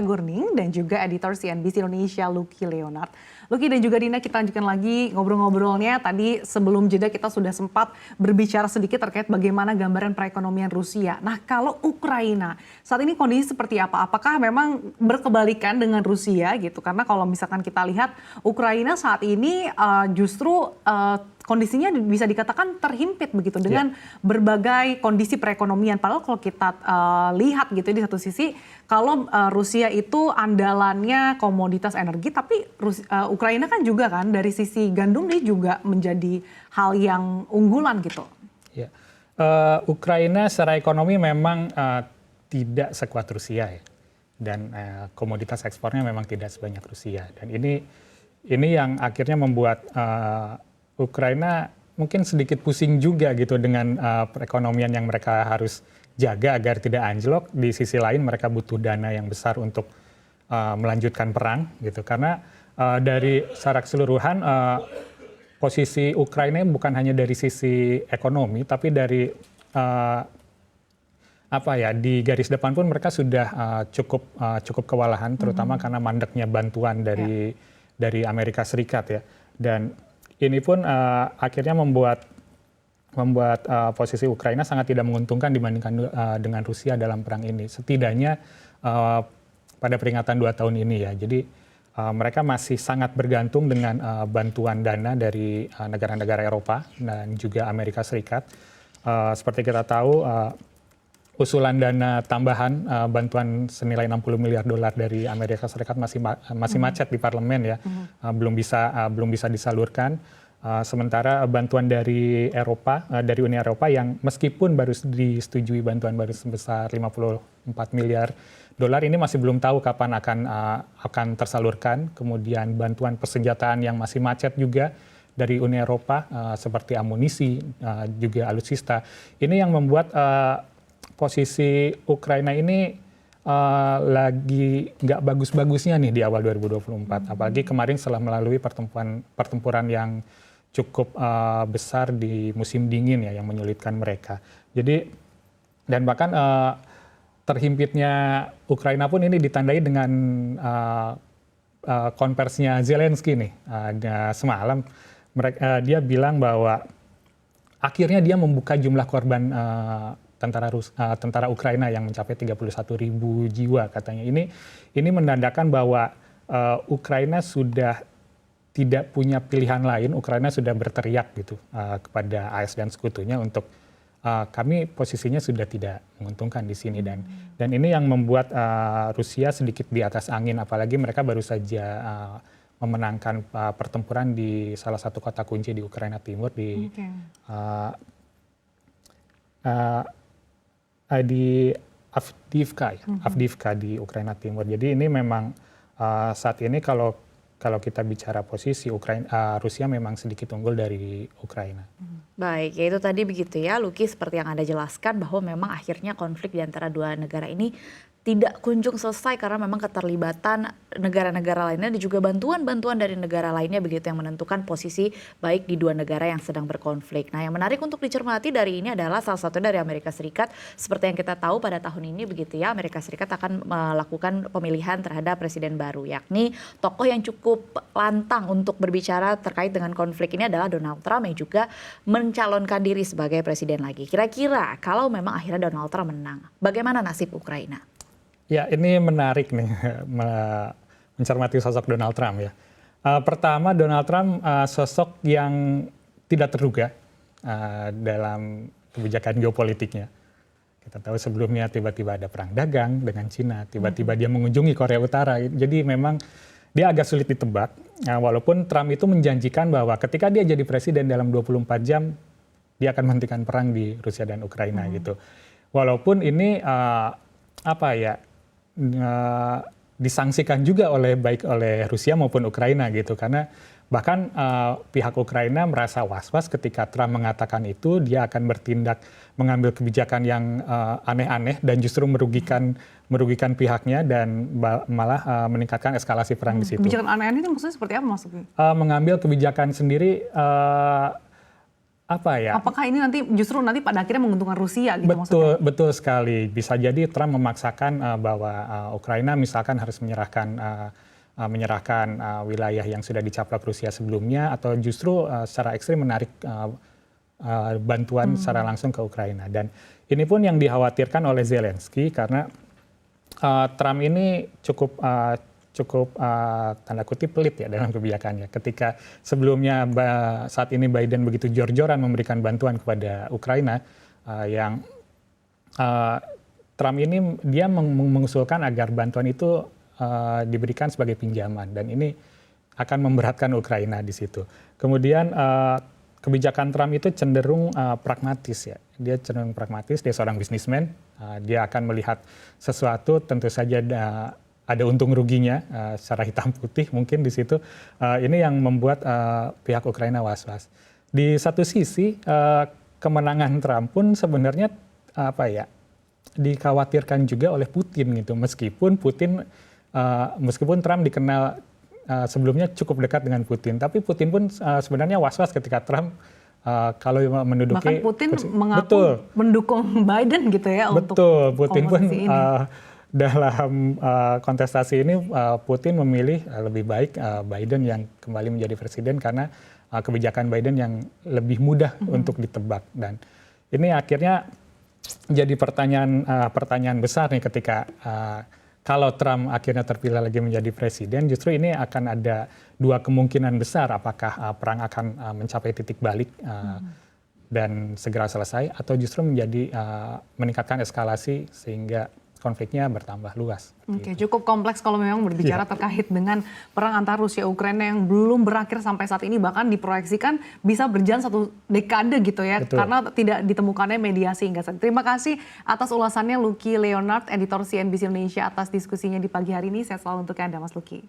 Gurning dan juga editor CNBC Indonesia Lucky Leonard. Lucky dan juga Dina, kita lanjutkan lagi ngobrol-ngobrolnya. Tadi sebelum jeda kita sudah sempat berbicara sedikit terkait bagaimana gambaran perekonomian Rusia. Nah, kalau Ukraina saat ini kondisi seperti apa? Apakah memang berkebalikan dengan Rusia gitu? Karena kalau misalkan kita lihat Ukraina saat ini justru kondisinya bisa dikatakan terhimpit begitu dengan berbagai kondisi perekonomian. Padahal kalau kita lihat gitu di satu sisi, kalau Rusia itu andalannya komoditas energi, tapi Ukraina kan juga kan dari sisi gandum dia juga menjadi hal yang unggulan gitu. Ya. Ukraina secara ekonomi memang tidak sekuat Rusia ya, dan komoditas ekspornya memang tidak sebanyak Rusia. Dan ini yang akhirnya membuat Ukraina mungkin sedikit pusing juga gitu dengan perekonomian yang mereka harus jaga agar tidak anjlok. Di sisi lain mereka butuh dana yang besar untuk melanjutkan perang gitu. Karena dari secara keseluruhan posisi Ukraina bukan hanya dari sisi ekonomi, tapi dari di garis depan pun mereka sudah cukup kewalahan, terutama karena mandeknya bantuan dari Amerika Serikat ya. Dan ini pun akhirnya membuat posisi Ukraina sangat tidak menguntungkan dibandingkan dengan Rusia dalam perang ini. Setidaknya pada peringatan 2 tahun ini ya. Jadi mereka masih sangat bergantung dengan bantuan dana dari negara-negara Eropa dan juga Amerika Serikat. Seperti kita tahu, usulan dana tambahan bantuan senilai 60 miliar dolar dari Amerika Serikat masih macet di parlemen ya, belum bisa disalurkan. Sementara bantuan dari Uni Eropa yang meskipun baru disetujui bantuan baru sebesar 54 miliar dolar, ini masih belum tahu kapan akan tersalurkan. Kemudian bantuan persenjataan yang masih macet juga dari Uni Eropa seperti amunisi, juga alutsista. Ini yang membuat posisi Ukraina ini lagi nggak bagus-bagusnya nih di awal 2024. Apalagi kemarin setelah melalui pertempuran yang cukup besar di musim dingin ya, yang menyulitkan mereka. Jadi, dan bahkan terhimpitnya Ukraina pun ini ditandai dengan konversinya Zelensky nih. Semalam dia bilang bahwa akhirnya dia membuka jumlah korban tentara Ukraina yang mencapai 31.000 jiwa katanya. Ini menandakan bahwa Ukraina sudah tidak punya pilihan lain. Ukraina sudah berteriak gitu kepada AS dan sekutunya untuk kami posisinya sudah tidak menguntungkan di sini, dan ini yang membuat Rusia sedikit di atas angin, apalagi mereka baru saja memenangkan pertempuran di salah satu kota kunci di Ukraina Timur di Avdiivka di Ukraina Timur. Jadi ini memang saat ini kalau kita bicara posisi Rusia memang sedikit unggul dari Ukraina. Baik, ya itu tadi begitu ya, Lucky, seperti yang Anda jelaskan bahwa memang akhirnya konflik di antara dua negara ini tidak kunjung selesai karena memang keterlibatan negara-negara lainnya dan juga bantuan-bantuan dari negara lainnya begitu yang menentukan posisi baik di dua negara yang sedang berkonflik. Nah, yang menarik untuk dicermati dari ini adalah salah satu dari Amerika Serikat. Seperti yang kita tahu pada tahun ini begitu ya, Amerika Serikat akan melakukan pemilihan terhadap presiden baru, yakni tokoh yang cukup lantang untuk berbicara terkait dengan konflik ini adalah Donald Trump yang juga mencalonkan diri sebagai presiden lagi. Kira-kira kalau memang akhirnya Donald Trump menang, bagaimana nasib Ukraina? Ya, ini menarik nih mencermati sosok Donald Trump ya. Pertama, Donald Trump sosok yang tidak terduga dalam kebijakan geopolitiknya. Kita tahu sebelumnya tiba-tiba ada perang dagang dengan Cina, tiba-tiba dia mengunjungi Korea Utara. Jadi memang dia agak sulit ditebak. Walaupun Trump itu menjanjikan bahwa ketika dia jadi presiden dalam 24 jam, dia akan menghentikan perang di Rusia dan Ukraina gitu. Walaupun ini disangsikan juga baik oleh Rusia maupun Ukraina gitu, karena bahkan pihak Ukraina merasa was-was ketika Trump mengatakan itu dia akan bertindak mengambil kebijakan yang aneh-aneh dan justru merugikan pihaknya dan malah meningkatkan eskalasi perang di situ. Kebijakan aneh-aneh itu maksudnya seperti apa maksudnya? Mengambil kebijakan sendiri apa ya? Apakah ini justru pada akhirnya menguntungkan Rusia gitu maksudnya? Betul sekali. Bisa jadi Trump memaksakan bahwa Ukraina misalkan harus menyerahkan wilayah yang sudah dicaplok Rusia sebelumnya, atau justru secara ekstrim menarik bantuan secara langsung ke Ukraina. Dan ini pun yang dikhawatirkan oleh Zelensky karena Trump ini cukup tanda kutip pelit ya dalam kebijakannya. Ketika sebelumnya saat ini Biden begitu jor-joran memberikan bantuan kepada Ukraina, yang Trump ini dia mengusulkan agar bantuan itu diberikan sebagai pinjaman, dan ini akan memberatkan Ukraina di situ. Kemudian kebijakan Trump itu cenderung pragmatis ya. Dia cenderung pragmatis, dia seorang bisnismen, dia akan melihat sesuatu tentu saja ada untung ruginya secara hitam putih mungkin di situ. Ini yang membuat pihak Ukraina was-was. Di satu sisi kemenangan Trump pun sebenarnya dikhawatirkan juga oleh Putin gitu. Meskipun Trump dikenal sebelumnya cukup dekat dengan Putin, tapi Putin pun sebenarnya was-was ketika Trump kalau menduduki. Bahkan Putin mengaku mendukung Biden gitu ya. Betul, Putin pun ini. Dalam kontestasi ini Putin memilih lebih baik Biden yang kembali menjadi presiden karena kebijakan Biden yang lebih mudah untuk ditebak. Dan ini akhirnya jadi pertanyaan besar nih ketika kalau Trump akhirnya terpilih lagi menjadi presiden, justru ini akan ada dua kemungkinan besar, apakah perang akan mencapai titik balik dan segera selesai, atau justru meningkatkan eskalasi sehingga konfliknya bertambah luas. Oke, cukup kompleks kalau memang berbicara terkait dengan perang antara Rusia Ukraina yang belum berakhir sampai saat ini, bahkan diproyeksikan bisa berjalan 1 dekade gitu ya. Betul. Karena tidak ditemukannya mediasi hingga saat ini. Terima kasih atas ulasannya Lucky Leonard, editor CNBC Indonesia, atas diskusinya di pagi hari ini. Sehat selalu untuk Anda Mas Lucky.